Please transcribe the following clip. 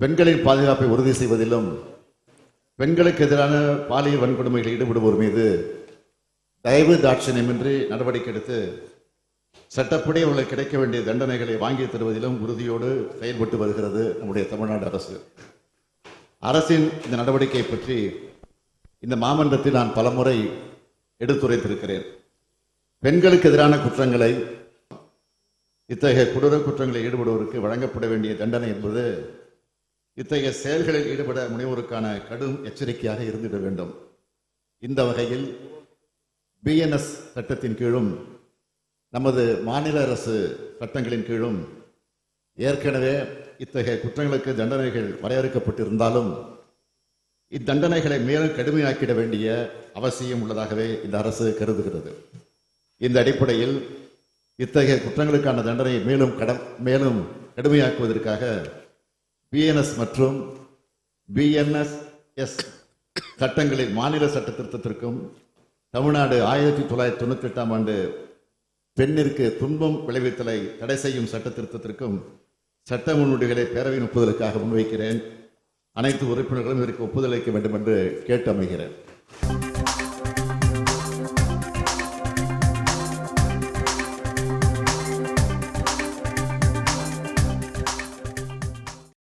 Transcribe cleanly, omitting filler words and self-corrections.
பெண்களின் பாதுகாப்பை உறுதி செய்வதிலும் பெண்களுக்கு எதிரான பாலியல் வன்கொடுமைகளில் ஈடுபடுவோர் மீது தயவு தாட்சணியமின்றி நடவடிக்கை எடுத்து சட்டப்படி அவர்களுக்கு கிடைக்க வேண்டிய தண்டனைகளை வாங்கி தருவதிலும் உறுதியோடு செயல்பட்டு வருகிறது நம்முடைய தமிழ்நாடு அரசு. அரசின் இந்த நடவடிக்கை பற்றி இந்த மாமன்றத்தில் நான் பலமுறை எடுத்துரைத்திருக்கிறேன். பெண்களுக்கு எதிரான குற்றங்களை, இத்தகைய கொடூர குற்றங்களில் ஈடுபடுவோருக்கு வழங்கப்பட வேண்டிய தண்டனை என்பது இத்தகைய செயல்களில் ஈடுபட முனைவோருக்கான கடும் எச்சரிக்கையாக இருந்திட வேண்டும். இந்த வகையில் பிஎன்எஸ் சட்டத்தின் கீழும் நமது மாநில அரசு சட்டங்களின் கீழும் ஏற்கனவே இத்தகைய குற்றங்களுக்கு தண்டனைகள் வரையறுக்கப்பட்டிருந்தாலும் இத்தண்டனைகளை மேலும் கடுமையாக்கிட வேண்டிய அவசியம் உள்ளதாகவே இந்த அரசு கருதுகிறது. இந்த அடிப்படையில் இத்தகைய குற்றங்களுக்கான தண்டனையை மேலும் கடுமையாக்குவதற்காக பிஎன்எஸ் மற்றும் பிஎன்எஸ் சட்டங்களின் மாநில சட்ட திருத்தத்திற்கும் தமிழ்நாடு 1998ஆம் ஆண்டு பெண்ணிற்கு துன்பம் விளைவித்தலை தடை செய்யும் சட்ட திருத்தத்திற்கும் சட்ட முன்வடிவுகளை பேரவையின் ஒப்புதலுக்காக முன்வைக்கிறேன். அனைத்து உறுப்பினர்களும் இதற்கு ஒப்புதல் அளிக்க வேண்டும் என்று கேட்டு அமைகிறேன்.